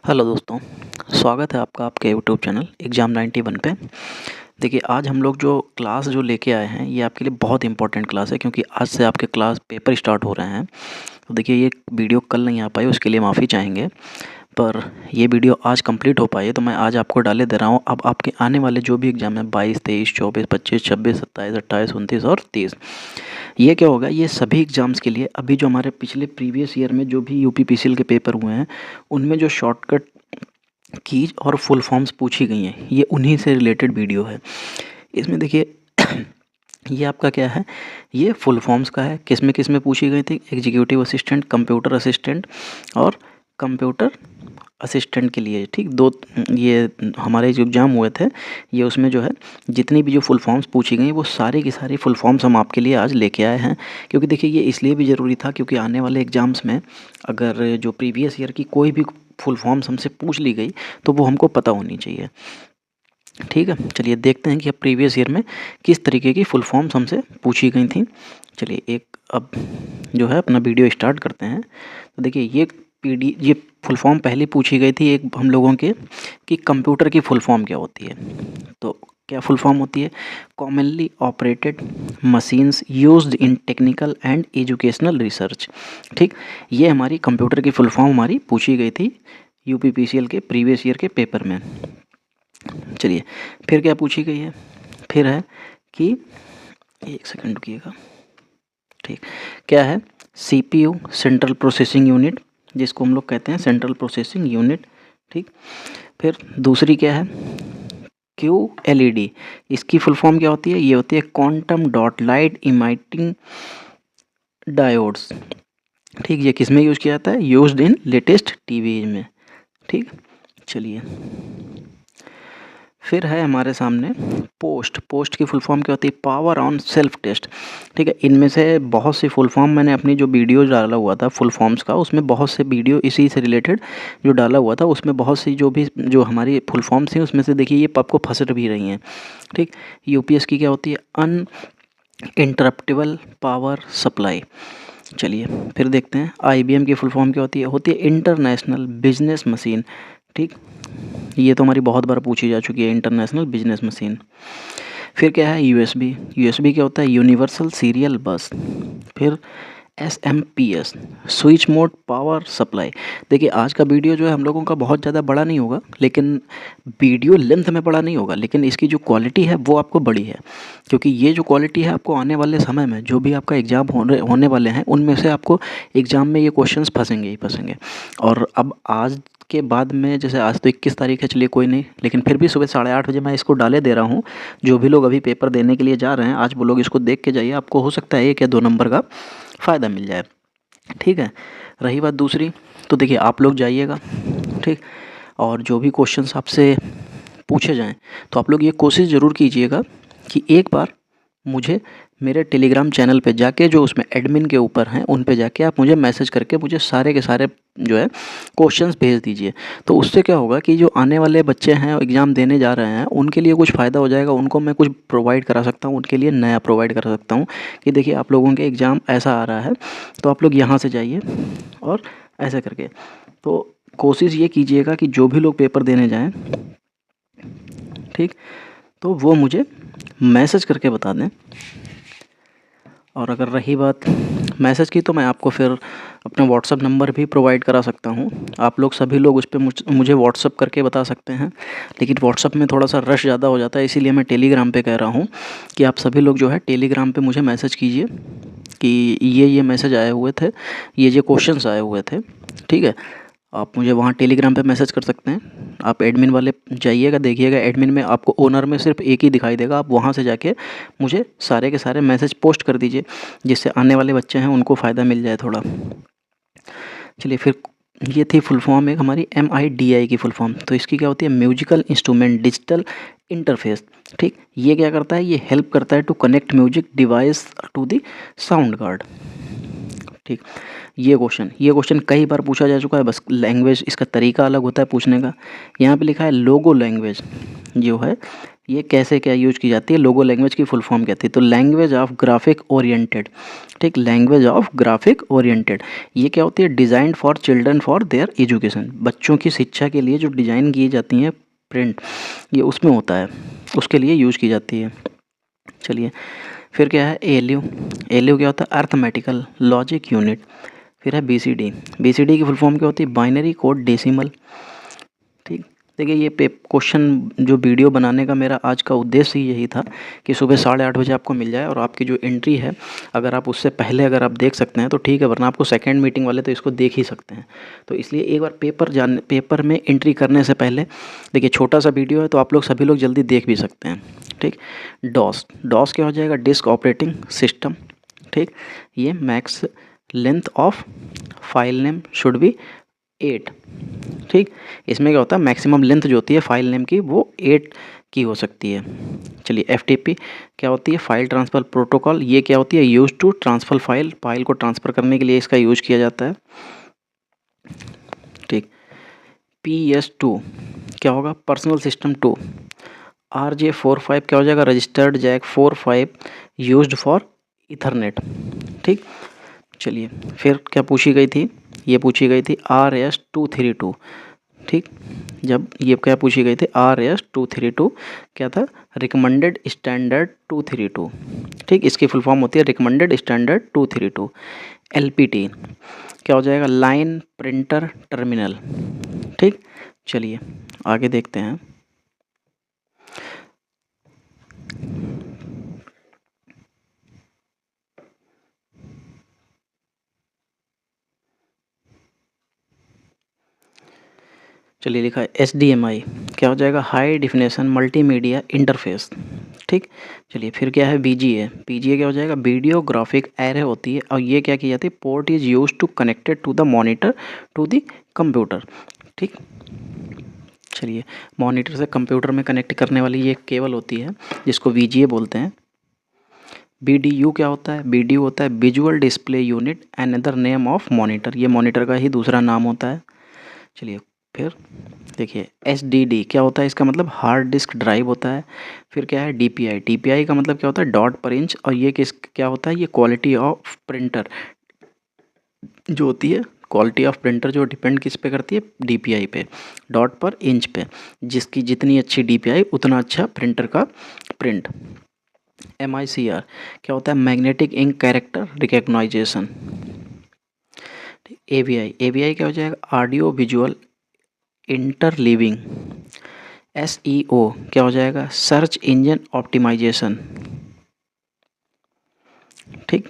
Hello दोस्तों, स्वागत है आपका आपके यूट्यूब चैनल एग्ज़ाम 91 पे। देखिए, आज हम लोग जो क्लास जो लेके आए हैं ये आपके लिए बहुत इंपॉर्टेंट क्लास है, क्योंकि आज से आपके क्लास पेपर स्टार्ट हो रहे हैं। तो देखिए, ये वीडियो कल नहीं आ पाई, उसके लिए माफ़ी चाहेंगे, पर ये वीडियो आज कंप्लीट हो पाई है तो मैं आज आपको डाले दे रहा हूँ। अब आपके आने वाले जो भी एग्ज़ाम है 22, 23, 24, 25, 26, 27, 28, 29 और 30, ये क्या होगा, ये सभी एग्ज़ाम्स के लिए अभी जो हमारे पिछले प्रीवियस ईयर में जो भी यूपीपीसीएल के पेपर हुए हैं उनमें जो शॉर्टकट कीज और फुल फॉर्म्स पूछी गई हैं, ये उन्हीं से रिलेटेड वीडियो है। इसमें देखिए ये आपका क्या है, ये फुल फॉर्म्स का है। किस में पूछी गई थी, एग्जीक्यूटिव असिस्टेंट, कंप्यूटर असिस्टेंट और कंप्यूटर असिस्टेंट के लिए, ठीक। दो ये हमारे जो एग्ज़ाम हुए थे, ये उसमें जो है जितनी भी जो फुल फॉर्म्स पूछी गई वो सारी की सारी फुल फॉर्म्स हम आपके लिए आज लेके आए हैं। क्योंकि देखिए, ये इसलिए भी ज़रूरी था क्योंकि आने वाले एग्ज़ाम्स में अगर जो प्रीवियस ईयर की कोई भी फुल फॉर्म्स हमसे पूछ ली गई तो वो हमको पता होनी चाहिए, ठीक है। चलिए देखते हैं कि अब प्रीवियस ईयर में किस तरीके की फुल फॉर्म्स हमसे पूछी गई थी। चलिए एक अब जो है अपना वीडियो स्टार्ट करते हैं। तो देखिए, ये फुल फॉर्म पहले पूछी गई थी एक हम लोगों के कि कंप्यूटर की फुल फॉर्म क्या होती है। तो क्या फुल फॉर्म होती है, commonly operated machines used in technical and educational research, ठीक। ये हमारी कंप्यूटर की फुल फॉर्म हमारी पूछी गई थी यूपीपीसीएल के प्रीवियस ईयर के पेपर में। चलिए फिर क्या पूछी गई है, फिर है कि एक सेकंड रुकिएगा, ठीक। क्या है, सीपीयू सेंट्रल प्रोसेसिंग यूनिट, जिसको हम लोग कहते हैं सेंट्रल प्रोसेसिंग यूनिट, ठीक। फिर दूसरी क्या है, क्यू एलईडी, इसकी फुल फॉर्म क्या होती है, ये होती है quantum dot light emitting diodes, ठीक। ये किस में यूज़ किया जाता है, यूज्ड इन लेटेस्ट टीवी में, ठीक। चलिए फिर है हमारे सामने पोस्ट की फुल फॉर्म क्या होती है, पावर ऑन सेल्फ टेस्ट, ठीक है। इनमें से बहुत सी फुल फॉर्म मैंने अपनी जो वीडियो डाला हुआ था फुल फॉर्म्स का, उसमें बहुत से वीडियो इसी से रिलेटेड जो डाला हुआ था, उसमें बहुत सी जो हमारी फुल फॉर्म्स थी उसमें से देखिए ये आपको फंस भी रही हैं, ठीक। यूपीएस की क्या होती है, अन इंटरप्टेबल पावर सप्लाई। चलिए फिर देखते हैं आईबीएम की फुल फॉर्म क्या होती है इंटरनेशनल बिजनेस मशीन, ठीक। ये तो हमारी बहुत बार पूछी जा चुकी है, इंटरनेशनल बिजनेस मशीन। फिर क्या है, यूएसबी क्या होता है, यूनिवर्सल सीरियल बस। फिर SMPS, switch mode power supply. देखिए, आज का वीडियो जो है हम लोगों का बहुत ज़्यादा बड़ा नहीं होगा, लेकिन वीडियो लेंथ में बड़ा नहीं होगा, लेकिन इसकी जो क्वालिटी है वो आपको बड़ी है। क्योंकि ये जो क्वालिटी है आपको आने वाले समय में जो भी आपका एग्ज़ाम होने वाले हैं उनमें से आपको एग्ज़ाम में ये क्वेश्चंस फंसेंगे ही फंसेंगे। और अब आज के बाद में, जैसे आज तो 21 तारीख है, चलिए कोई नहीं, लेकिन फिर भी सुबह 8:30 बजे मैं इसको डाले दे रहा हूँ। जो भी लोग अभी पेपर देने के लिए जा रहे हैं, आज वो लोग इसको देख के जाइए, आपको हो सकता है 1 या 2 नंबर का फ़ायदा मिल जाए, ठीक है। रही बात दूसरी, तो देखिए आप लोग जाइएगा, ठीक। और जो भी क्वेश्चंस आपसे पूछे जाएँ तो आप लोग ये कोशिश ज़रूर कीजिएगा कि एक बार मुझे मेरे टेलीग्राम चैनल पे जाके, जो उसमें एडमिन के ऊपर हैं, उन पे जाके आप मुझे मैसेज करके मुझे सारे के सारे जो है क्वेश्चंस भेज दीजिए। तो उससे क्या होगा कि जो आने वाले बच्चे हैं एग्ज़ाम देने जा रहे हैं उनके लिए कुछ फ़ायदा हो जाएगा, उनको मैं कुछ प्रोवाइड करा सकता हूँ, उनके लिए नया प्रोवाइड करा सकता हूँ कि देखिए आप लोगों के एग्ज़ाम ऐसा आ रहा है तो आप लोग यहाँ से जाइए और ऐसे करके। तो कोशिश ये कीजिएगा कि जो भी लोग पेपर देने जाएँ, ठीक, तो वो मुझे मैसेज करके बता दें। और अगर रही बात मैसेज की, तो मैं आपको फिर अपना व्हाट्सअप नंबर भी प्रोवाइड करा सकता हूँ। आप लोग सभी लोग उस पे मुझे व्हाट्सअप करके बता सकते हैं, लेकिन व्हाट्सअप में थोड़ा सा रश ज़्यादा हो जाता है, इसीलिए मैं टेलीग्राम पे कह रहा हूँ कि आप सभी लोग जो है टेलीग्राम पे मुझे मैसेज कीजिए कि ये मैसेज आए हुए थे, ये क्वेश्चंस आए हुए थे, ठीक है। आप मुझे वहाँ टेलीग्राम पे मैसेज कर सकते हैं। आप एडमिन वाले जाइएगा, देखिएगा एडमिन में आपको ओनर में सिर्फ एक ही दिखाई देगा, आप वहाँ से जाके मुझे सारे के सारे मैसेज पोस्ट कर दीजिए, जिससे आने वाले बच्चे हैं उनको फ़ायदा मिल जाए थोड़ा। चलिए फिर ये थी फुल फॉर्म एक हमारी MIDI की फुल फॉर्म। तो इसकी क्या होती है, म्यूजिकल इंस्ट्रूमेंट डिजिटल इंटरफेस, ठीक। ये क्या करता है, ये हेल्प करता है to connect music device to the sound card, ठीक। ये क्वेश्चन कई बार पूछा जा चुका है, बस लैंग्वेज इसका तरीका अलग होता है पूछने का। यहाँ पे लिखा है लोगो लैंग्वेज जो है ये कैसे क्या यूज की जाती है, लोगो लैंग्वेज की फुल फॉर्म क्या थी, तो लैंग्वेज ऑफ ग्राफिक ओरिएंटेड, ठीक, लैंग्वेज ऑफ ग्राफिक ओरिएंटेड। ये क्या होती है, designed for children for their education, बच्चों की शिक्षा के लिए जो डिज़ाइन की जाती हैं प्रिंट, ये उसमें होता है, उसके लिए यूज की जाती है। चलिए फिर क्या है, एएलयू, एएलयू क्या होता है, अर्थमेटिकल लॉजिक यूनिट। फिर है बीसीडी, बीसीडी की फुल फॉर्म क्या होती है, बाइनरी कोड डेसिमल, ठीक। देखिए ये क्वेश्चन जो वीडियो बनाने का मेरा आज का उद्देश्य ही यही था कि सुबह 8:30 बजे आपको मिल जाए, और आपकी जो एंट्री है अगर आप उससे पहले अगर आप देख सकते हैं तो ठीक है, वरना आपको सेकंड मीटिंग वाले तो इसको देख ही सकते हैं। तो इसलिए एक बार पेपर में एंट्री करने से पहले देखिए, छोटा सा वीडियो है तो आप लोग सभी लोग जल्दी देख भी सकते हैं, ठीक। डॉस, डॉस क्या हो जाएगा, डिस्क ऑपरेटिंग सिस्टम, ठीक। ये max length of file name should be 8, ठीक। इसमें क्या होता है, मैक्सिमम लेंथ जो होती है फाइल नेम की वो 8 की हो सकती है। चलिए एफटीपी क्या होती है, फाइल ट्रांसफ़र प्रोटोकॉल, ये क्या होती है, यूज टू ट्रांसफ़र फाइल को ट्रांसफ़र करने के लिए इसका यूज किया जाता है, ठीक। PS2 क्या होगा, पर्सनल सिस्टम 2। RJ45 क्या हो जाएगा, registered jack 45 used for Ethernet, ठीक। चलिए फिर क्या पूछी गई थी, ये पूछी गई थी RS232, ठीक। जब ये क्या पूछी गई थी, RS232 क्या था, रिकमेंडेड स्टैंडर्ड 232, ठीक। इसकी फुल फॉर्म होती है रिकमेंडेड स्टैंडर्ड 232। LPT क्या हो जाएगा, लाइन प्रिंटर टर्मिनल, ठीक। चलिए आगे देखते हैं। चलिए लिखा है HDMI क्या हो जाएगा, हाई डिफिनेशन मल्टीमीडिया इंटरफेस, ठीक। चलिए फिर क्या है, BGA, BGA क्या हो जाएगा, वीडियो ग्राफिक एरे होती है, और ये क्या की जाती है, port is use to connected to the monitor to the computer, ठीक। चलिए मॉनिटर से कंप्यूटर में कनेक्ट करने वाली ये केबल होती है जिसको VGA बोलते हैं। BDU क्या होता है, BDU होता है visual display unit, another name of monitor, ये मॉनिटर का ही दूसरा नाम होता है। चलिए फिर देखिए HDD क्या होता है, इसका मतलब हार्ड डिस्क ड्राइव होता है। फिर क्या है, DPI, DPI का मतलब क्या होता है, डॉट पर इंच, और ये क्या होता है, ये क्वालिटी ऑफ प्रिंटर जो होती है, क्वालिटी ऑफ प्रिंटर जो डिपेंड किस पे करती है, DPI पे, डॉट पर इंच पे, जिसकी जितनी अच्छी DPI उतना अच्छा प्रिंटर का प्रिंट। MICR क्या होता है, magnetic ink character recognization. AVI क्या हो जाएगा, ऑडियो विजुअल इंटरलीविंग। SEO क्या हो जाएगा, सर्च इंजन ऑप्टिमाइजेशन, ठीक।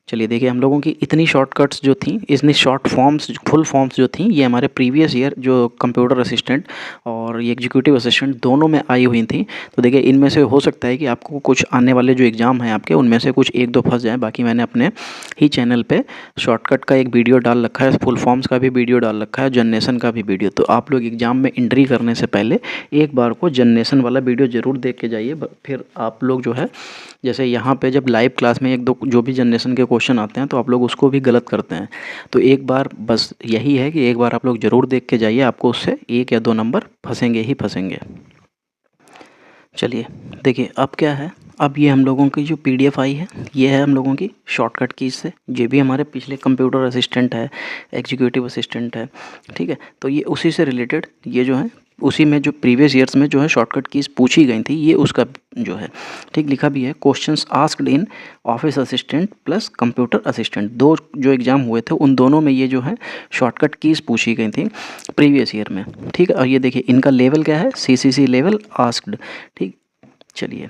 चलिए देखिए हम लोगों की इतनी शॉर्टकट्स जो थी, इतनी शॉर्ट फॉर्म्स फुल फॉर्म्स जो थी, ये हमारे प्रीवियस ईयर जो कंप्यूटर असिस्टेंट और ये एग्जीक्यूटिव असिस्टेंट दोनों में आई हुई थी। तो देखिए इनमें से हो सकता है कि आपको कुछ आने वाले जो एग्ज़ाम हैं आपके, उनमें से कुछ एक दो फंस जाएँ। बाकी मैंने अपने ही चैनल पे शॉर्टकट का एक वीडियो डाल रखा है, फुल फॉर्म्स का भी वीडियो डाल रखा है, जनरेशन का भी वीडियो। तो आप लोग एग्ज़ाम में एंट्री करने से पहले एक बार को जनरेशन वाला वीडियो ज़रूर देख के जाइए। फिर आप लोग जो है, जैसे यहाँ पे जब लाइव क्लास में एक दो जो भी जनरेशन के क्वेश्चन आते हैं तो आप लोग उसको भी गलत करते हैं। तो एक बार बस यही है कि एक बार आप लोग ज़रूर देख के जाइए, आपको उससे 1 या 2 नंबर फंसेंगे ही फंसेंगे। चलिए देखिए अब क्या है, अब ये हम लोगों की जो PDF आई है, ये है हम लोगों की शॉर्टकट कीज़ से। ये भी हमारे पिछले कंप्यूटर असिस्टेंट है, एग्जीक्यूटिव असिस्टेंट है, ठीक है। तो ये उसी से रिलेटेड, ये जो है उसी में जो प्रीवियस ईयर्स में जो है शॉर्टकट कीज़ पूछी गई थी, ये उसका जो है, ठीक। लिखा भी है questions asked in office assistant plus computer assistant, दो जो एग्ज़ाम हुए थे उन दोनों में ये जो है शॉर्टकट कीज़ पूछी गई थी प्रीवियस ईयर में, ठीक है। और ये देखिए इनका लेवल क्या है, CCC लेवल आस्क्ड, ठीक। चलिए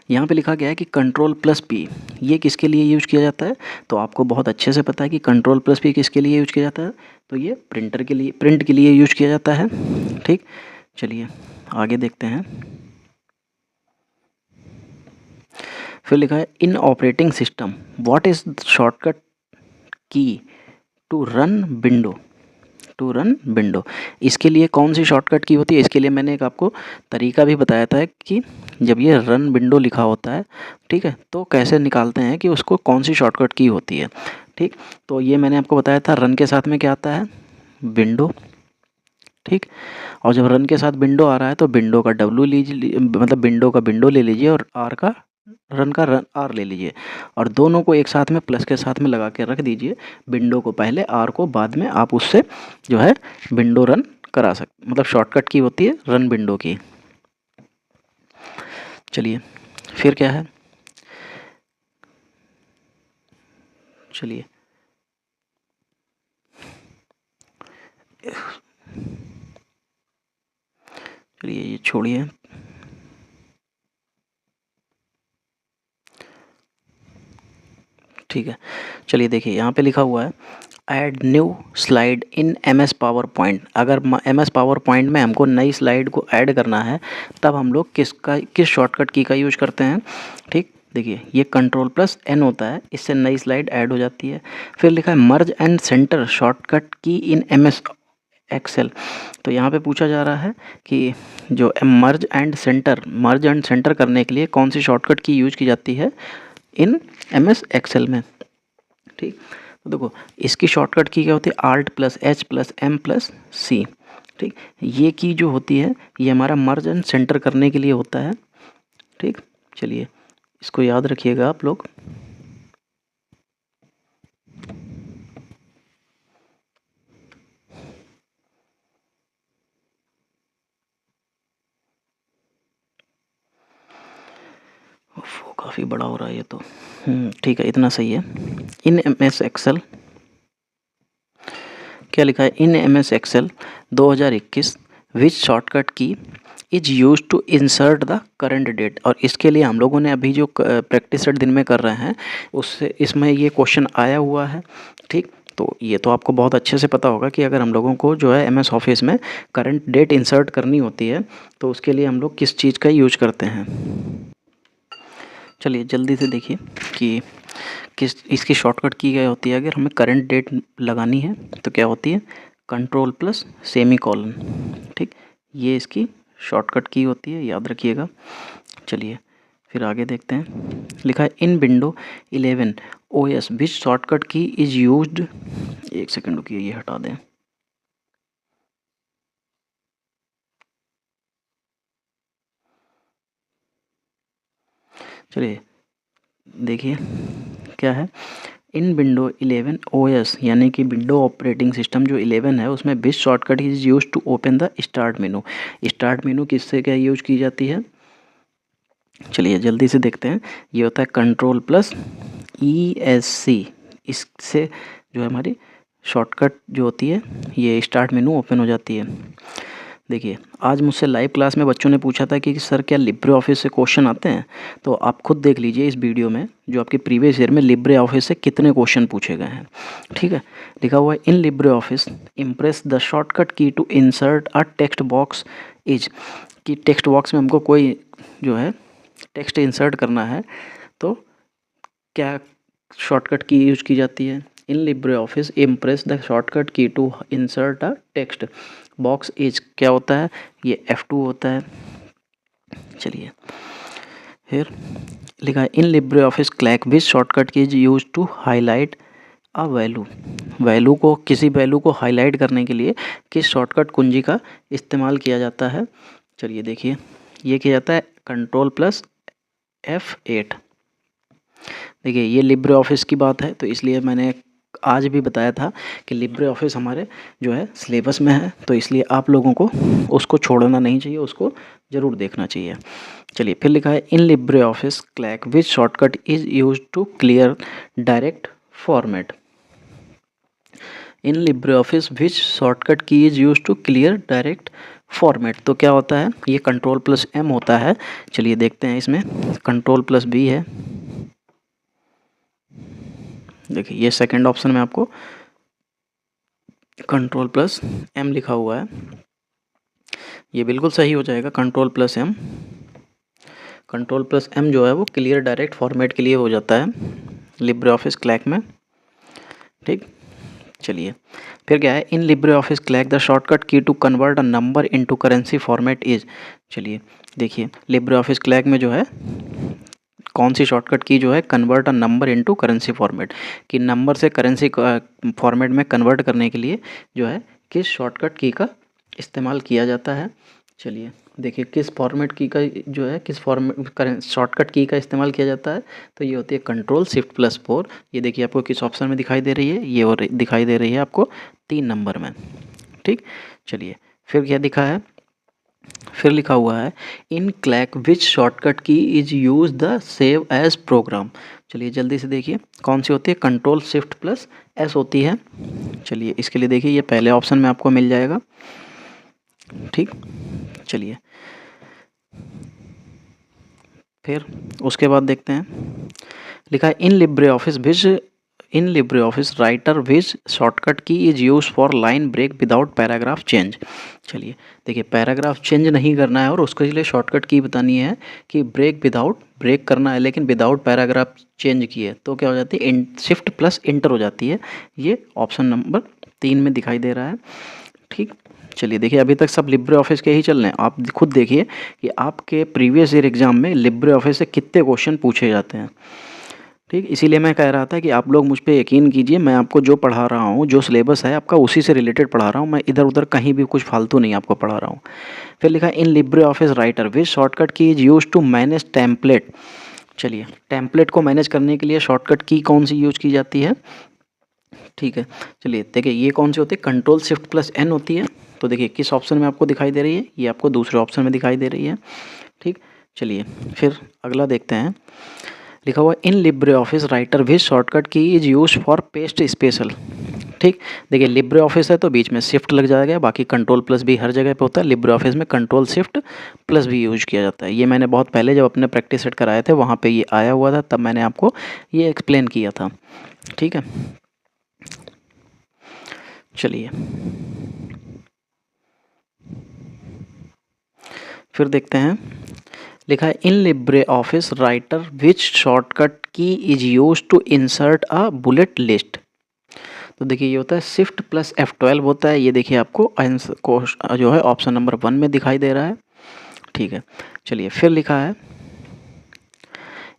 यहाँ पे लिखा गया है कि Ctrl+P ये किसके लिए यूज किया जाता है, तो आपको बहुत अच्छे से पता है कि Ctrl+P किसके लिए यूज किया जाता है, तो ये प्रिंटर के लिए, प्रिंट के लिए यूज किया जाता है, ठीक। चलिए आगे देखते हैं। फिर लिखा है in operating system what is shortcut key to run window, इसके लिए कौन सी शॉर्टकट की होती है। इसके लिए मैंने एक आपको तरीका भी बताया था कि जब ये रन विंडो लिखा होता है, ठीक है, तो कैसे निकालते हैं कि उसको कौन सी शॉर्टकट की होती है, ठीक। तो ये मैंने आपको बताया था, रन के साथ में क्या आता है, विंडो, ठीक। और जब रन के साथ विंडो आ रहा है तो विंडो का डब्ल्यू लीजिए, मतलब विंडो का विंडो ले लीजिए और आर का रन आर ले लीजिए और दोनों को एक साथ में प्लस के साथ में लगा के रख दीजिए। विंडो को पहले, आर को बाद में, आप उससे जो है विंडो रन करा सकते, मतलब शॉर्टकट की होती है रन विंडो की। चलिए फिर क्या है, चलिए चलिए ये छोड़िए। ठीक है, चलिए देखिए यहाँ पे लिखा हुआ है add new slide in MS power point. अगर MS पावर पॉइंट में हमको नई स्लाइड को ऐड करना है तब हम लोग किस शॉर्टकट की का यूज करते हैं। ठीक, देखिए ये Ctrl+N होता है, इससे नई स्लाइड ऐड हो जाती है। फिर लिखा है मर्ज एंड सेंटर शॉर्टकट की इन MS एक्सेल। तो यहाँ पे पूछा जा रहा है कि जो मर्ज एंड सेंटर करने के लिए कौन सी शॉर्टकट की यूज की जाती है इन MS एक्सेल में। ठीक, तो देखो इसकी शॉर्टकट की क्या होती है Alt+H+M+C। ठीक, ये की जो होती है ये हमारा मर्ज एंड सेंटर करने के लिए होता है। ठीक, चलिए इसको याद रखिएगा आप लोग। वो काफ़ी बड़ा हो रहा है ये तो। ठीक है, इतना सही है। इन MS एक्सेल क्या लिखा है, in MS Excel 2021 which shortcut key is use to insert the current date. और इसके लिए हम लोगों ने अभी जो प्रैक्टिस सेट दिन में कर रहे हैं उससे इसमें ये क्वेश्चन आया हुआ है। ठीक, तो ये तो आपको बहुत अच्छे से पता होगा कि अगर हम लोगों को जो है MS ऑफिस में करंट डेट इंसर्ट करनी होती है तो उसके लिए हम लोग किस चीज़ का यूज करते हैं। चलिए जल्दी से देखिए कि किस इसकी शॉर्टकट की क्या होती है। अगर हमें करंट डेट लगानी है तो क्या होती है Ctrl+सेमीकोलन। ठीक, ये इसकी शॉर्टकट की होती है, याद रखिएगा। चलिए फिर आगे देखते हैं। लिखा है इन window 11 OS which shortcut key is used. एक सेकंड रुकिए, ये हटा दें। चलिए देखिए क्या है, इन विंडो 11 OS यानी कि विंडो ऑपरेटिंग सिस्टम जो 11 है उसमें which shortcut is use to open the start menu. Start menu किससे क्या यूज की जाती है, चलिए जल्दी से देखते हैं। ये होता है Ctrl+ESC। इससे जो है हमारी शॉर्टकट जो होती है ये स्टार्ट मेनू ओपन हो जाती है। देखिए आज मुझसे लाइव क्लास में बच्चों ने पूछा था कि सर क्या लिब्रे ऑफिस से क्वेश्चन आते हैं, तो आप खुद देख लीजिए इस वीडियो में जो आपके प्रीवियस ईयर में लिब्रे ऑफिस से कितने क्वेश्चन पूछे गए हैं। ठीक है, लिखा हुआ है in LibreOffice Impress the shortcut key to insert a text box is. कि टेक्स्ट बॉक्स में हमको कोई जो है टेक्स्ट इंसर्ट करना है तो क्या शॉर्टकट की यूज की जाती है। In LibreOffice Impress the shortcut key to insert a text box is क्या होता है, ये F2 होता है। चलिए फिर लिखा है in LibreOffice Calc which shortcut key is use to highlight a value को, किसी वैल्यू को हाईलाइट करने के लिए किस शॉर्टकट कुंजी का इस्तेमाल किया जाता है। चलिए देखिए ये किया जाता है Ctrl+F8। देखिए ये लिब्रे ऑफिस की बात है तो इसलिए मैंने आज भी बताया था कि लिब्रे ऑफिस हमारे जो है सिलेबस में है, तो इसलिए आप लोगों को उसको छोड़ना नहीं चाहिए, उसको ज़रूर देखना चाहिए। चलिए फिर लिखा है in LibreOffice Calc which shortcut is use to clear direct format. In LibreOffice which shortcut key is use to clear direct format. तो क्या होता है, ये Ctrl+M होता है। चलिए देखते हैं, इसमें Ctrl+B है। देखिए ये सेकंड ऑप्शन में आपको Ctrl+M लिखा हुआ है, ये बिल्कुल सही हो जाएगा। Ctrl+M जो है वो क्लियर डायरेक्ट फॉर्मेट के लिए हो जाता है लिब्रे ऑफिस क्लैक में। ठीक, चलिए फिर क्या है in LibreOffice Calc the shortcut key to convert a number into currency format is. चलिए देखिए लिब्रे ऑफिस क्लैक में जो है कौन सी शॉर्टकट की जो है convert a number into currency format, कि नंबर से करेंसी फॉर्मेट में कन्वर्ट करने के लिए जो है किस शॉर्टकट की का इस्तेमाल किया जाता है। चलिए देखिए किस फॉर्मेट की का जो है किस फॉर्मेट शॉर्टकट की का इस्तेमाल किया जाता है, तो ये होती है कंट्रोल शिफ्ट प्लस 4। ये देखिए आपको किस ऑप्शन में दिखाई दे रही है, ये और दिखाई दे रही है आपको 3 नंबर में। ठीक, चलिए फिर क्या दिखा है, फिर लिखा हुआ है in Calc which shortcut key is use the save as program. चलिए जल्दी से देखिए कौन सी होती है, कंट्रोल शिफ्ट प्लस एस होती है। चलिए इसके लिए देखिए ये पहले ऑप्शन में आपको मिल जाएगा। ठीक, चलिए फिर उसके बाद देखते हैं, लिखा है in LibreOffice Writer which shortcut key is use for line break without paragraph change. चलिए देखिए पैराग्राफ चेंज नहीं करना है और उसके लिए शॉर्टकट की बतानी है कि ब्रेक करना है लेकिन विदाउट पैराग्राफ चेंज किए तो क्या हो जाती है, शिफ्ट प्लस इंटर हो जाती है। ये ऑप्शन नंबर 3 में दिखाई दे रहा है। ठीक, चलिए देखिए अभी तक सब लिब्रे ऑफिस के ही चल रहे हैं। आप खुद देखिए कि आपके प्रीवियस ईयर एग्जाम में लिब्रे ऑफिस से कितने क्वेश्चन पूछे जाते हैं। ठीक, इसीलिए मैं कह रहा था कि आप लोग मुझ पे यकीन कीजिए, मैं आपको जो पढ़ा रहा हूँ, जो सिलेबस है आपका उसी से रिलेटेड पढ़ा रहा हूँ, मैं इधर उधर कहीं भी कुछ फालतू नहीं आपको पढ़ा रहा हूँ। फिर लिखा है in LibreOffice Writer which shortcut key is use to manage template. चलिए टेम्पलेट को मैनेज करने के लिए शॉर्टकट की कौन सी यूज की जाती है। ठीक है, चलिए देखिए ये कौन सी होती है, कंट्रोल शिफ्ट प्लस एन होती है। तो देखिए किस ऑप्शन में आपको दिखाई दे रही है, ये आपको दूसरे ऑप्शन में दिखाई दे रही है। ठीक, चलिए फिर अगला देखते हैं, लिखा हुआ in LibreOffice Writer which shortcut key is use for paste special. ठीक, देखिए लिब्रे ऑफिस है तो बीच में शिफ्ट लग जाएगा, बाकी कंट्रोल प्लस भी हर जगह पे होता है, लिब्रे ऑफिस में कंट्रोल शिफ्ट प्लस भी यूज किया जाता है। ये मैंने बहुत पहले जब अपने प्रैक्टिस सेट कराए थे वहाँ पे ये आया हुआ था, तब मैंने आपको ये एक्सप्लेन किया था। ठीक है, चलिए फिर देखते हैं, लिखा है in LibreOffice Writer which shortcut key is use to insert a bullet list. तो देखिए ये होता है शिफ्ट प्लस F12 होता है। ये देखिए आपको आंसर को जो है ऑप्शन नंबर 1 में दिखाई दे रहा है। ठीक है, चलिए फिर लिखा है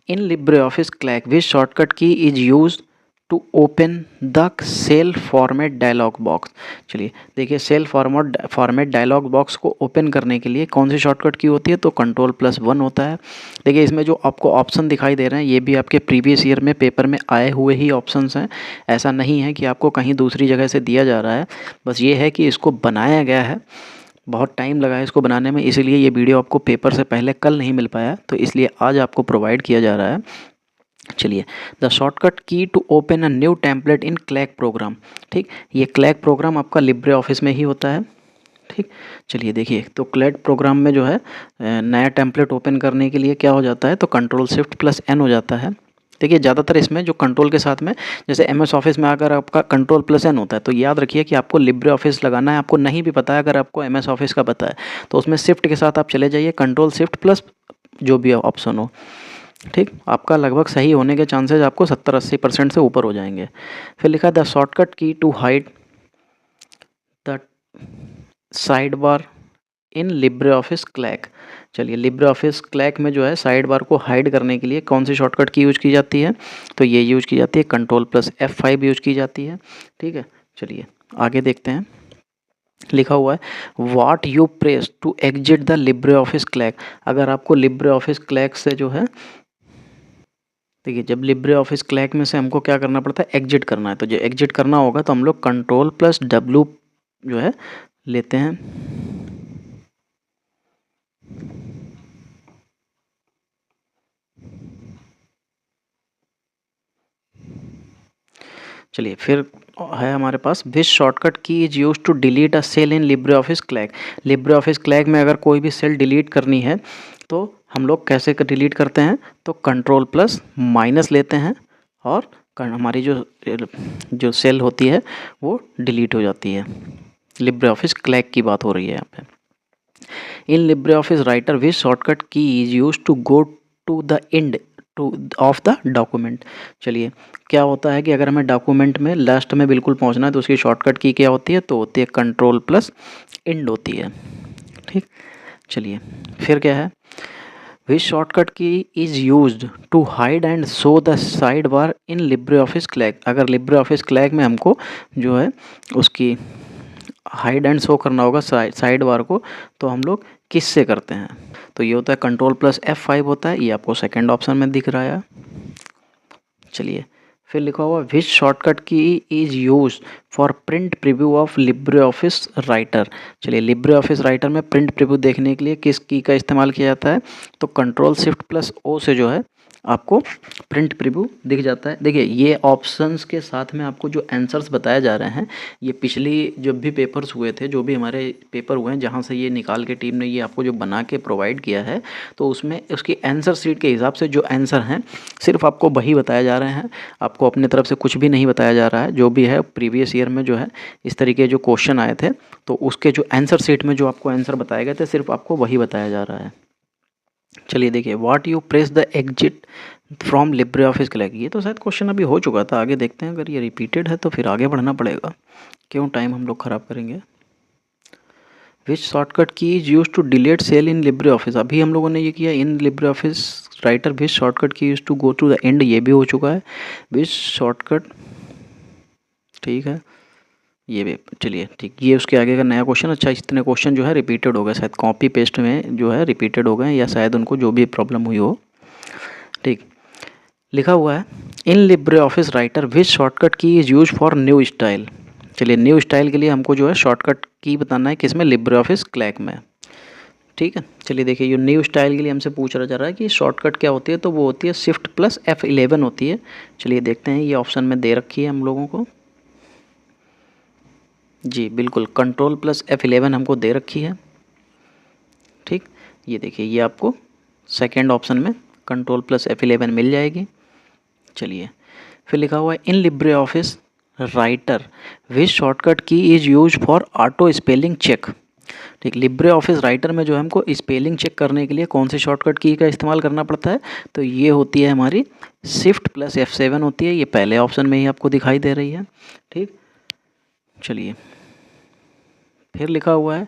in LibreOffice Calc which shortcut key is use to open the cell format dialog box. चलिए देखिए सेल फॉर्मेट डायलॉग बॉक्स को ओपन करने के लिए कौन सी शॉर्टकट की होती है, तो कंट्रोल प्लस 1 होता है। देखिए इसमें जो आपको ऑप्शन दिखाई दे रहे हैं ये भी आपके प्रीवियस ईयर में पेपर में आए हुए ही ऑप्शंस हैं। ऐसा नहीं है कि आपको कहीं दूसरी जगह से दिया जा रहा है, बस ये है कि इसको बनाया गया है, बहुत टाइम लगा है इसको बनाने में, इसीलिए ये वीडियो आपको पेपर से पहले कल नहीं मिल पाया, तो इसलिए आज आपको प्रोवाइड किया जा रहा है। चलिए the shortcut key to open a new template in Calc program. ठीक, ये क्लैक प्रोग्राम आपका लिब्रे ऑफिस में ही होता है। ठीक, चलिए देखिए तो क्लैक प्रोग्राम में जो है नया टेम्पलेट ओपन करने के लिए क्या हो जाता है, तो कंट्रोल शिफ्ट प्लस एन हो जाता है। देखिए ज़्यादातर इसमें जो कंट्रोल के साथ में, जैसे एमएस ऑफिस में अगर आपका कंट्रोल प्लस एन होता है तो याद रखिए कि आपको लिब्रे ऑफिस लगाना है। आपको नहीं भी पता है, अगर आपको एमएस ऑफिस का पता है तो उसमें शिफ्ट के साथ आप चले जाइए, कंट्रोल शिफ्ट प्लस जो भी ऑप्शन हो। ठीक, आपका लगभग सही होने के चांसेस आपको 70-80% से ऊपर हो जाएंगे। फिर लिखा है the shortcut key to hide the sidebar in LibreOffice Calc. चलिए लिब्रे ऑफिस क्लैक में जो है साइड बार को हाइड करने के लिए कौन सी शॉर्टकट की यूज की जाती है, तो ये यूज की जाती है कंट्रोल प्लस F5 यूज की जाती है। ठीक है, चलिए आगे देखते हैं, लिखा हुआ है what you press to exit the LibreOffice Calc. अगर आपको लिब्रे ऑफिस क्लैक से जो है, देखिए जब लिब्रे ऑफिस क्लैक में से हमको क्या करना पड़ता है, एग्जिट करना है, तो जो एग्जिट करना होगा तो हम लोग कंट्रोल प्लस W जो है लेते हैं। चलिए फिर है हमारे पास which shortcut key is use to delete a cell in LibreOffice Calc. LibreOffice Calc में अगर कोई भी सेल डिलीट करनी है तो हम लोग कैसे डिलीट करते हैं, तो कंट्रोल प्लस माइनस लेते हैं और हमारी जो सेल होती है वो डिलीट हो जाती है। लिब्रे ऑफिस क्लैक की बात हो रही है यहाँ पे। In LibreOffice Writer which shortcut key is use to go to the end to of the document. चलिए क्या होता है कि अगर हमें डॉक्यूमेंट में लास्ट में बिल्कुल पहुंचना है तो उसकी शॉर्टकट की क्या होती है, तो होती है कंट्रोल प्लस एंड होती है। ठीक, चलिए फिर क्या है, which shortcut key is used to hide and show the sidebar in LibreOffice Calc. अगर लिब्रे ऑफिस क्लैक में हमको जो है उसकी हाइड एंड शो करना होगा साइड बार को, तो हम लोग किस से करते हैं? तो ये होता है कंट्रोल प्लस F5 होता है, ये आपको सेकेंड ऑप्शन में दिख रहा है। चलिए, फिर लिखा हुआ विच shortcut key is use for print preview of Libre office Writer. चलिए, लिब्रे ऑफिस राइटर में प्रिंट प्रीव्यू देखने के लिए किस की का इस्तेमाल किया जाता है? तो कंट्रोल शिफ्ट प्लस ओ से जो है आपको प्रिंट प्रीव्यू दिख जाता है। देखिए, ये ऑप्शंस के साथ में आपको जो आंसर्स बताए जा रहे हैं, ये पिछली जब भी पेपर्स हुए थे, जो भी हमारे पेपर हुए हैं जहाँ से ये निकाल के टीम ने ये आपको जो बना के प्रोवाइड किया है, तो उसमें उसकी आंसर शीट के हिसाब से जो आंसर हैं सिर्फ आपको वही बताए जा रहे हैं। आपको अपनी तरफ से कुछ भी नहीं बताया जा रहा है। जो भी है प्रीवियस ईयर में जो है इस तरीके जो क्वेश्चन आए थे, तो उसके जो आंसर शीट में जो आपको आंसर बताए गए थे, सिर्फ आपको वही बताया जा रहा है। चलिए देखिए, what you press the exit from Libre office clack. ये तो शायद क्वेश्चन अभी हो चुका था, आगे देखते हैं। अगर ये रिपीटेड है तो फिर आगे बढ़ना पड़ेगा, क्यों टाइम हम लोग ख़राब करेंगे। Which shortcut key is use to delete cell in LibreOffice. अभी हम लोगों ने ये किया in LibreOffice Writer. Which shortcut key use to go to the end, ये भी हो चुका है। विच शॉर्टकट, ठीक है, ये भी। चलिए ठीक, ये उसके आगे का नया क्वेश्चन। अच्छा, इतने क्वेश्चन जो है रिपीटेड हो गए, शायद कॉपी पेस्ट में जो है रिपीटेड हो गए, या शायद उनको जो भी प्रॉब्लम हुई हो। ठीक, लिखा हुआ है in LibreOffice Writer which shortcut key is use for new style. चलिए, न्यू स्टाइल के लिए हमको जो है शॉर्टकट की बताना है, किसमें? लिब्रे ऑफिस क्लैक में। ठीक है, चलिए देखिए, ये न्यू स्टाइल के लिए हमसे पूछ रहा जा रहा है कि शॉर्टकट क्या होती है, तो वो होती है शिफ्ट प्लस F11 होती है। चलिए देखते हैं, ये ऑप्शन में दे रखी है हम लोगों को। जी बिल्कुल, कंट्रोल प्लस F11 हमको दे रखी है। ठीक, ये देखिए, ये आपको सेकेंड ऑप्शन में कंट्रोल प्लस F11 मिल जाएगी। चलिए, फिर लिखा हुआ है in LibreOffice Writer which shortcut key is use for auto spelling check. ठीक, लिब्रे ऑफिस राइटर में जो है हमको स्पेलिंग चेक करने के लिए कौन सी शॉर्टकट की का इस्तेमाल करना पड़ता है? तो ये होती है हमारी शिफ्ट प्लस F7 होती है। ये पहले ऑप्शन में ही आपको दिखाई दे रही है। ठीक, चलिए, फिर लिखा हुआ है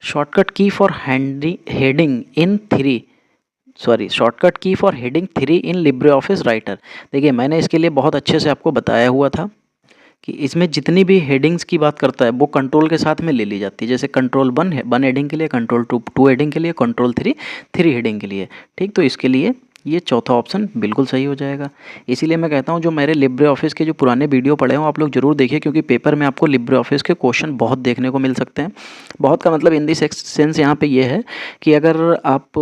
shortcut key for heading in three, sorry, shortcut key for heading 3 in LibreOffice Writer. देखिए, मैंने इसके लिए बहुत अच्छे से आपको बताया हुआ था कि इसमें जितनी भी हेडिंग्स की बात करता है वो कंट्रोल के साथ में ले ली जाती है। जैसे कंट्रोल 1 है 1 हेडिंग के लिए, कंट्रोल 2 हेडिंग के लिए, कंट्रोल 3 हेडिंग के लिए। ठीक, तो इसके लिए ये चौथा ऑप्शन बिल्कुल सही हो जाएगा। इसीलिए मैं कहता हूँ जो मेरे लिब्रे ऑफिस के जो पुराने वीडियो पड़े हों आप लोग ज़रूर देखिए, क्योंकि पेपर में आपको लिब्रे ऑफिस के क्वेश्चन बहुत देखने को मिल सकते हैं। बहुत का मतलब इन दी सेंस यहाँ पे ये है कि अगर आप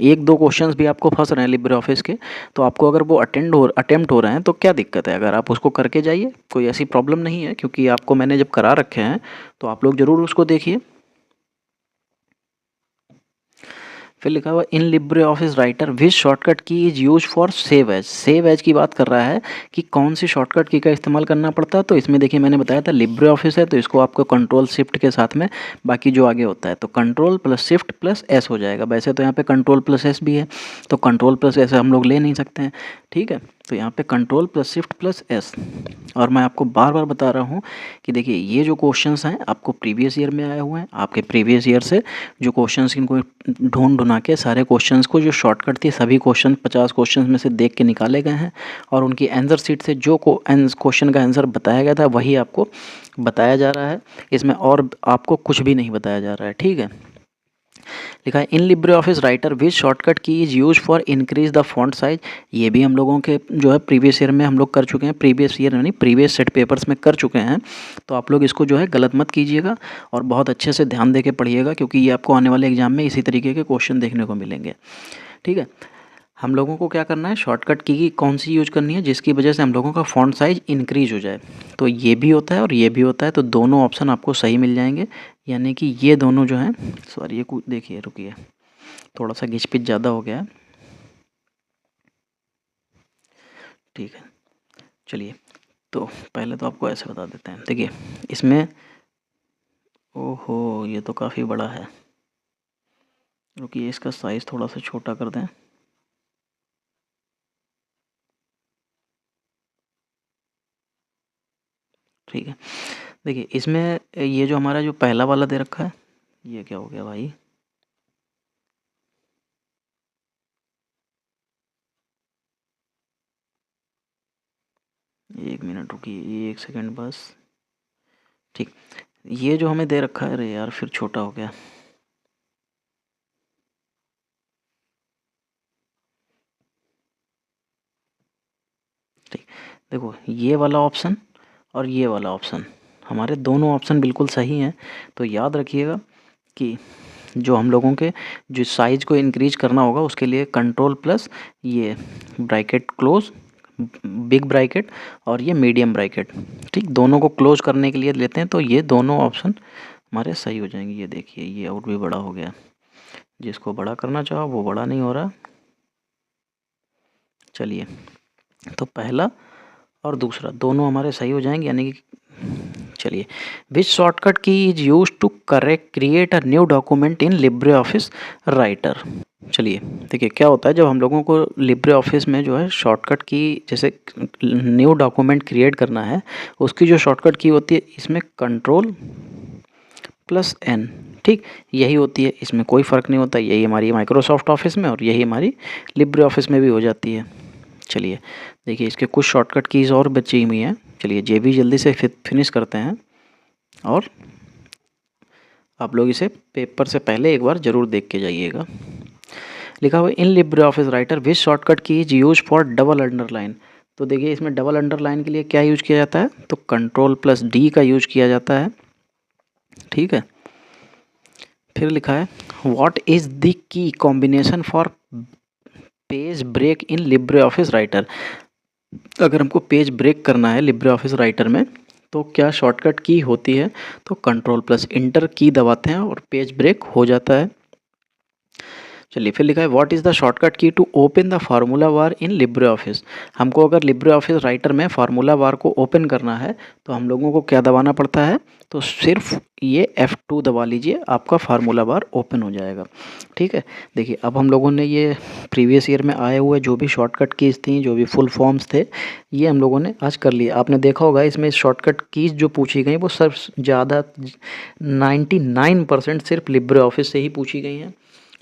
एक दो क्वेश्चंस भी आपको फंस रहे हैं लिब्रे ऑफिस के, तो आपको अगर वो अटेम्प्ट हो रहे हैं तो क्या दिक्कत है? अगर आप उसको करके जाइए, कोई ऐसी प्रॉब्लम नहीं है, क्योंकि आपको मैंने जब करा रखे हैं तो आप लोग ज़रूर उसको देखिए। फिर लिखा हुआ in LibreOffice Writer which shortcut key is use for save as. Save as की बात कर रहा है कि कौन सी शॉर्टकट की का इस्तेमाल करना पड़ता है। तो इसमें देखिए, मैंने बताया था लिब्रे ऑफिस है तो इसको आपको कंट्रोल शिफ्ट के साथ में बाकी जो आगे होता है तो control plus shift plus S हो जाएगा। वैसे तो यहाँ पे कंट्रोल प्लस एस भी है, तो कंट्रोल प्लस एस हम लोग ले नहीं सकते हैं। ठीक है, तो यहाँ पे control plus shift plus S. और मैं आपको बार बार बता रहा हूँ कि देखिए, ये जो क्वेश्चंस हैं आपको प्रीवियस ईयर में आए हुए हैं। आपके प्रीवियस ईयर से जो क्वेश्चंस इनको ढूंढ ढूंढा के सारे क्वेश्चंस को जो शॉर्टकट थी सभी क्वेश्चन 50 क्वेश्चंस में से देख के निकाले गए हैं, और उनकी आंसर शीट से जो क्वेश्चन का आंसर बताया गया था वही आपको बताया जा रहा है। इसमें और आपको कुछ भी नहीं बताया जा रहा है। ठीक है, लिखा है in LibreOffice Writer which shortcut key is use for increase the font size. ये भी हम लोगों के जो है प्रीवियस ईयर में हम लोग कर चुके हैं, प्रीवियस ईयर यानी प्रीवियस सेट पेपर्स में कर चुके हैं। तो आप लोग इसको जो है गलत मत कीजिएगा और बहुत अच्छे से ध्यान दे के पढ़िएगा, क्योंकि ये आपको आने वाले एग्जाम में इसी तरीके के क्वेश्चन देखने को मिलेंगे। ठीक है, हम लोगों को क्या करना है, शॉर्टकट की कौन सी यूज करनी है जिसकी वजह से हम लोगों का फॉन्ट साइज इंक्रीज हो जाए। तो ये भी होता है और ये भी होता है, तो दोनों ऑप्शन आपको सही मिल जाएंगे। यानी कि ये दोनों जो हैं, सॉरी ये कुछ देखिए, रुकिए, थोड़ा सा घिच पिच ज़्यादा हो गया है। ठीक है, चलिए, तो पहले तो आपको ऐसे बता देते हैं। देखिए, इसमें, ओहो, ये तो काफ़ी बड़ा है। रुकिए, इसका साइज़ थोड़ा सा छोटा कर दें। ठीक है, देखिए इसमें ये जो हमारा जो पहला वाला दे रखा है, ये क्या हो गया भाई? एक मिनट रुकिए, एक सेकंड बस। ठीक, ये जो हमें दे रखा है, अरे यार फिर छोटा हो गया। ठीक, देखो ये वाला ऑप्शन और ये वाला ऑप्शन, हमारे दोनों ऑप्शन बिल्कुल सही हैं। तो याद रखिएगा कि जो हम लोगों के जो साइज़ को इंक्रीज करना होगा उसके लिए कंट्रोल प्लस ये ब्रैकेट क्लोज, बिग ब्रैकेट और ये मीडियम ब्रैकेट, ठीक, दोनों को क्लोज करने के लिए लेते हैं। तो ये दोनों ऑप्शन हमारे सही हो जाएंगे। ये देखिए ये और भी बड़ा हो गया, जिसको बड़ा करना चाहो वो बड़ा नहीं हो रहा। चलिए, तो पहला और दूसरा दोनों हमारे सही हो जाएंगे, यानी कि चलिए, which shortcut key is use to correct create a new document in LibreOffice Writer. चलिए देखिए क्या होता है जब हम लोगों को लिब्रे ऑफिस में जो है शॉर्टकट की, जैसे न्यू डॉक्यूमेंट क्रिएट करना है, उसकी जो शॉर्टकट की होती है इसमें कंट्रोल प्लस एन, ठीक, यही होती है, इसमें कोई फ़र्क नहीं होता। यही हमारी माइक्रोसॉफ्ट ऑफिस में और यही हमारी लिब्रे ऑफिस में भी हो जाती है। चलिए देखिए इसके कुछ शॉर्टकट कीज़ और बची हुई हैं। चलिए ये भी जल्दी से फिनिश करते हैं, और आप लोग इसे पेपर से पहले एक बार ज़रूर देख के जाइएगा। लिखा हुआ in LibreOffice Writer which shortcut key is use for double underline. तो देखिए इसमें डबल अंडरलाइन के लिए क्या यूज किया जाता है, तो कंट्रोल प्लस डी का यूज किया जाता है, ठीक है। फिर लिखा है what is the key combination for page break in LibreOffice Writer. अगर हमको पेज ब्रेक करना है लिब्रे ऑफिस राइटर में तो क्या शॉर्टकट की होती है, तो कंट्रोल प्लस इंटर की दबाते हैं और पेज ब्रेक हो जाता है। चलिए फिर लिखा है what is the shortcut key to open the formula bar in LibreOffice. हमको अगर लिब्रे ऑफिस राइटर में फार्मूला बार को ओपन करना है तो हम लोगों को क्या दबाना पड़ता है, तो सिर्फ ये F2 दबा लीजिए, आपका फार्मूला बार ओपन हो जाएगा, ठीक है। देखिए अब हम लोगों ने ये प्रीवियस ईयर में आए हुए जो भी शॉर्टकट कीज़ थी, जो भी फुल फॉर्म्स थे, ये हम लोगों ने आज कर लिए। आपने देखा होगा इसमें शॉर्टकट कीज़ जो पूछी गई वो सब ज़्यादा 99% सिर्फ लिब्रे ऑफिस से ही पूछी गई हैं।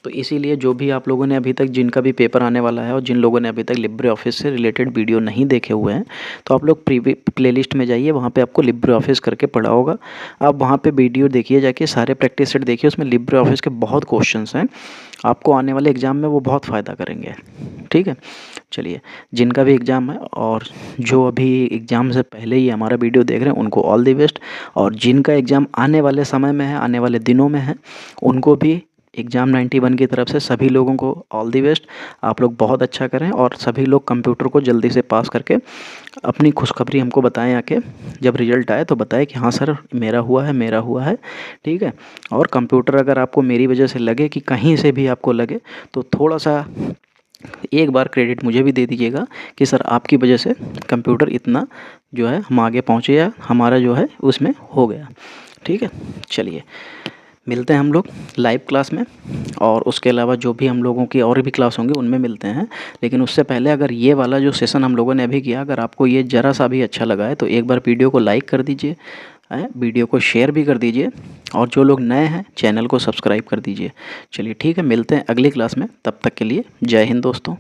तो इसीलिए जो भी आप लोगों ने अभी तक, जिनका भी पेपर आने वाला है और जिन लोगों ने अभी तक लिब्रे ऑफिस से रिलेटेड वीडियो नहीं देखे हुए हैं, तो आप लोग प्लेलिस्ट में जाइए, वहाँ पे आपको लिब्रे ऑफिस करके पड़ा होगा। आप वहाँ पे वीडियो देखिए, जाके सारे प्रैक्टिस सेट देखिए, उसमें लिब्रे ऑफिस के बहुत क्वेश्चंस हैं, आपको आने वाले एग्ज़ाम में वो बहुत फ़ायदा करेंगे, ठीक है। चलिए, जिनका भी एग्ज़ाम है और जो अभी एग्ज़ाम से पहले ही हमारा वीडियो देख रहे हैं उनको ऑल द बेस्ट, और जिनका एग्ज़ाम आने वाले समय में है, आने वाले दिनों में है, उनको भी एग्ज़ाम 91 की तरफ से सभी लोगों को ऑल दी बेस्ट। आप लोग बहुत अच्छा करें और सभी लोग कंप्यूटर को जल्दी से पास करके अपनी खुशखबरी हमको बताएं, आके जब रिज़ल्ट आए तो बताएं कि हाँ सर मेरा हुआ है, मेरा हुआ है, ठीक है। और कंप्यूटर अगर आपको मेरी वजह से लगे, कि कहीं से भी आपको लगे, तो थोड़ा सा एक बार क्रेडिट मुझे भी दे दीजिएगा कि सर आपकी वजह से कंप्यूटर इतना जो है हम आगे पहुँचे, या हमारा जो है उसमें हो गया, ठीक है। चलिए मिलते हैं हम लोग लाइव क्लास में, और उसके अलावा जो भी हम लोगों की और भी क्लास होंगी उनमें मिलते हैं। लेकिन उससे पहले अगर ये वाला जो सेशन हम लोगों ने अभी किया, अगर आपको ये ज़रा सा भी अच्छा लगा है तो एक बार वीडियो को लाइक कर दीजिए, वीडियो को शेयर भी कर दीजिए, और जो लोग नए हैं चैनल को सब्सक्राइब कर दीजिए। चलिए ठीक है, मिलते हैं अगली क्लास में, तब तक के लिए जय हिंद दोस्तों।